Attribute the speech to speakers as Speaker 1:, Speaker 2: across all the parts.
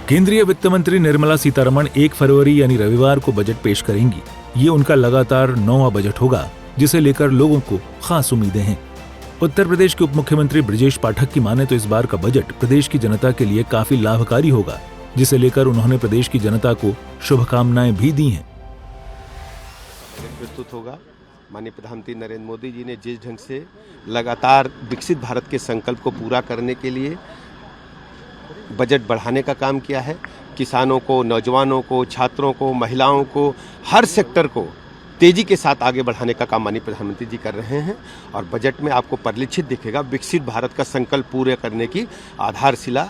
Speaker 1: केंद्रीय वित्त मंत्री निर्मला सीतारमण 1 फरवरी यानी रविवार को बजट पेश करेंगी। ये उनका लगातार 9वां बजट होगा, जिसे लेकर लोगों को खास उम्मीदें हैं। उत्तर प्रदेश के उप मुख्यमंत्री ब्रजेश पाठक की माने तो इस बार का बजट प्रदेश की जनता के लिए काफी लाभकारी होगा, जिसे लेकर उन्होंने प्रदेश की जनता को शुभकामनाएं भी दी हैं।
Speaker 2: प्रस्तुत होगा। माननीय प्रधानमंत्री नरेंद्र मोदी जी ने जिस ढंग से लगातार विकसित भारत के संकल्प को पूरा करने के लिए बजट बढ़ाने का काम किया है, किसानों को, नौजवानों को, छात्रों को, महिलाओं को, हर सेक्टर को तेजी के साथ आगे बढ़ाने का काम माननीय प्रधानमंत्री जी कर रहे हैं। और बजट में आपको परिलक्षित दिखेगा विकसित भारत का संकल्प पूरे करने की आधारशिला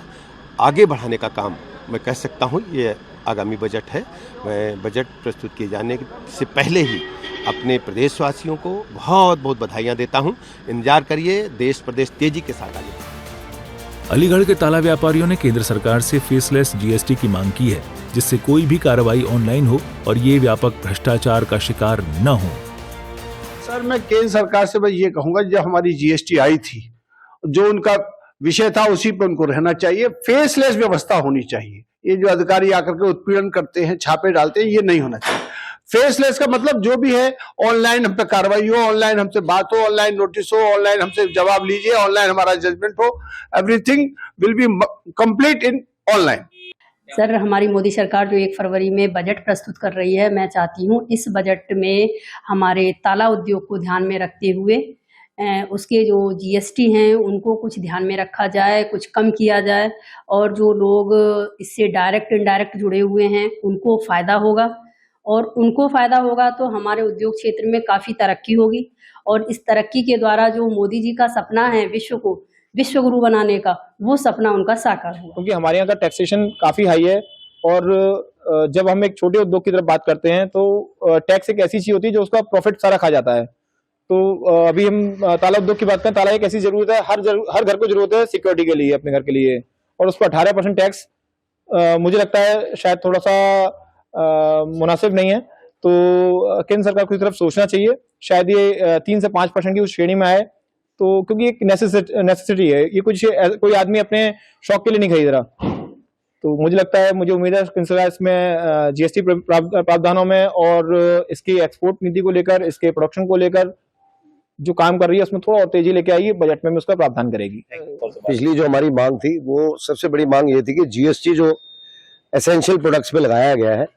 Speaker 2: आगे बढ़ाने का काम मैं कह सकता हूँ ये आगामी बजट है। मैं बजट प्रस्तुत किए जाने से पहले ही अपने प्रदेशवासियों को बहुत बहुत बधाइयाँ देता हूँ। इंतजार करिए, देश प्रदेश तेजी के साथ आगे।
Speaker 1: अलीगढ़ के ताला व्यापारियों ने केंद्र सरकार से फेसलेस जीएसटी की मांग की है, जिससे कोई भी कार्रवाई ऑनलाइन हो और ये व्यापक भ्रष्टाचार का शिकार न हो।
Speaker 3: सर, मैं केंद्र सरकार से ये कहूंगा, जब हमारी जीएसटी आई थी, जो उनका विषय था उसी पर उनको रहना चाहिए। फेसलेस व्यवस्था होनी चाहिए। ये जो अधिकारी आकर के उत्पीड़न करते हैं, छापे डालते हैं, ये नहीं होना चाहिए। फेसलेस का मतलब जो भी है, ऑनलाइन हम पे कार्रवाई हो, ऑनलाइन हमसे बात हो, ऑनलाइन नोटिस हो, ऑनलाइन हमसे जवाब लीजिए, ऑनलाइन हमारा जजमेंट हो। Everything will be complete in online.
Speaker 4: Sir, हमारी मोदी सरकार जो 1 फरवरी में बजट प्रस्तुत कर रही है, मैं चाहती हूँ इस बजट में हमारे ताला उद्योग को ध्यान में रखते हुए उसके जो जीएसटी हैं उनको कुछ ध्यान में रखा जाए, कुछ कम किया जाए, और जो लोग इससे डायरेक्ट इनडायरेक्ट जुड़े हुए हैं उनको फ़ायदा होगा, और उनको फ़ायदा होगा तो हमारे उद्योग क्षेत्र में काफ़ी तरक्की होगी। और इस तरक्की के द्वारा जो मोदी जी का सपना है विश्व को विश्व गुरु बनाने का, वो सपना उनका साकार हुआ।
Speaker 5: क्योंकि हमारे यहाँ का टैक्सेशन काफ़ी हाई है, और जब हम एक छोटे उद्योग की तरफ बात करते हैं तो टैक्स एक ऐसी चीज़ होती है जो उसका प्रॉफिट सारा खा जाता है। तो अभी हम ताला उद्योग की बात करें, ताला एक ऐसी जरूरत है, हर घर को जरूरत है सिक्योरिटी के लिए, अपने घर के लिए, और उस पर 18% टैक्स मुझे लगता है शायद थोड़ा सा मुनासिब नहीं है। तो केंद्र सरकार को इस तरफ सोचना चाहिए, शायद ये 3 से 5% की उस श्रेणी में आए, तो क्योंकि एक नेसेसिटी है, ये कुछ कोई आदमी अपने शौक के लिए नहीं खरीद रहा। तो मुझे लगता है, मुझे उम्मीद है केंद्र सरकार इसमें जीएसटी प्रावधानों में और इसकी एक्सपोर्ट नीति को लेकर, इसके प्रोडक्शन को लेकर जो काम कर रही है उसमें थोड़ा और तेजी लेके आएगी, बजट में उसका प्रावधान करेगी।
Speaker 6: पिछली जो हमारी मांग थी, वो सबसे बड़ी मांग ये थी कि जीएसटी जो एसेंशियल प्रोडक्ट्स पे लगाया गया है,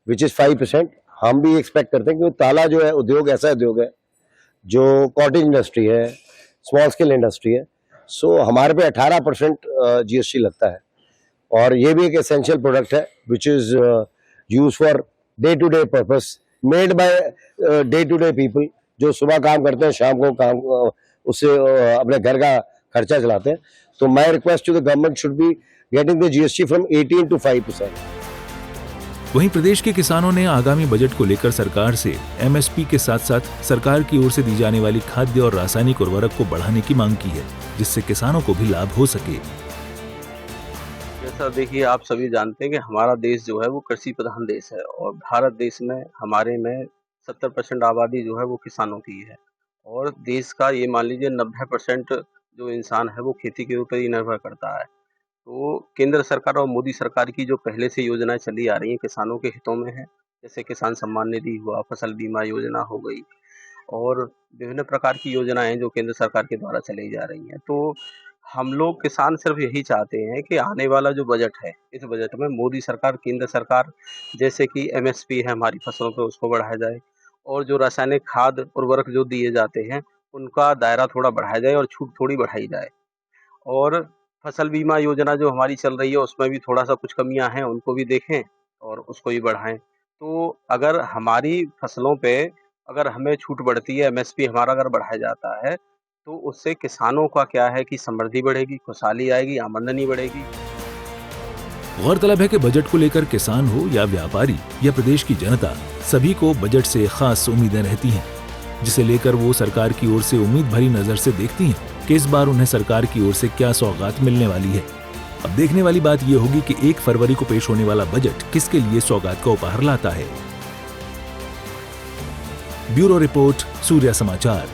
Speaker 6: विच इज 5%, हम भी एक्सपेक्ट करते हैं कि ताला जो है उद्योग ऐसा उद्योग है जो कॉटेज इंडस्ट्री है, स्मॉल स्केल इंडस्ट्री है, सो हमारे पे 18% जीएसटी लगता है। और ये भी एक एसेंशियल प्रोडक्ट है which is use for day to day purpose, made by day to day people, जो सुबह काम करते हैं, शाम को काम उससे अपने घर का खर्चा चलाते हैं। तो my request to the government should be getting the GST from 18 to 5%।
Speaker 1: वहीं प्रदेश के किसानों ने आगामी बजट को लेकर सरकार से एमएसपी के साथ साथ सरकार की ओर से दी जाने वाली खाद्य और रासायनिक उर्वरक को बढ़ाने की मांग की है, जिससे किसानों को भी लाभ हो सके।
Speaker 7: जैसा देखिए, आप सभी जानते हैं कि हमारा देश जो है वो कृषि प्रधान देश है, और भारत देश में हमारे में 70% आबादी जो है वो किसानों की है, और देश का ये मान लीजिए 90% जो इंसान है वो खेती के ऊपर ही निर्भर करता है। तो केंद्र सरकार और मोदी सरकार की जो पहले से योजनाएं चली आ रही हैं किसानों के हितों में है, जैसे किसान सम्मान निधि हुआ, फसल बीमा योजना हो गई, और विभिन्न प्रकार की योजनाएं जो केंद्र सरकार के द्वारा चलाई जा रही हैं। तो हम लोग किसान सिर्फ यही चाहते हैं कि आने वाला जो बजट है, इस बजट में मोदी सरकार, केंद्र सरकार, जैसे कि एमएसपी है हमारी फसलों पे, उसको बढ़ाया जाए, और जो रासायनिक खाद उर्वरक जो दिए जाते हैं उनका दायरा थोड़ा बढ़ाया जाए और छूट थोड़ी बढ़ाई जाए, और फसल बीमा योजना जो हमारी चल रही है उसमें भी थोड़ा सा कुछ कमियां हैं, उनको भी देखें और उसको भी बढ़ाएं। तो अगर हमारी फसलों पे अगर हमें छूट बढ़ती है, एमएसपी हमारा अगर बढ़ाया जाता है, तो उससे किसानों का क्या है कि समृद्धि बढ़ेगी, खुशहाली आएगी, आमदनी बढ़ेगी।
Speaker 1: गौरतलब है कि बजट को लेकर किसान हो या व्यापारी या प्रदेश की जनता, सभी को बजट से खास उम्मीदें रहती हैं, जिसे लेकर वो सरकार की ओर से उम्मीद भरी नजर से देखती हैं कि इस बार उन्हें सरकार की ओर से क्या सौगात मिलने वाली है। अब देखने वाली बात ये होगी कि 1 फरवरी को पेश होने वाला बजट किसके लिए सौगात का उपहार लाता है। ब्यूरो रिपोर्ट, सूर्या समाचार।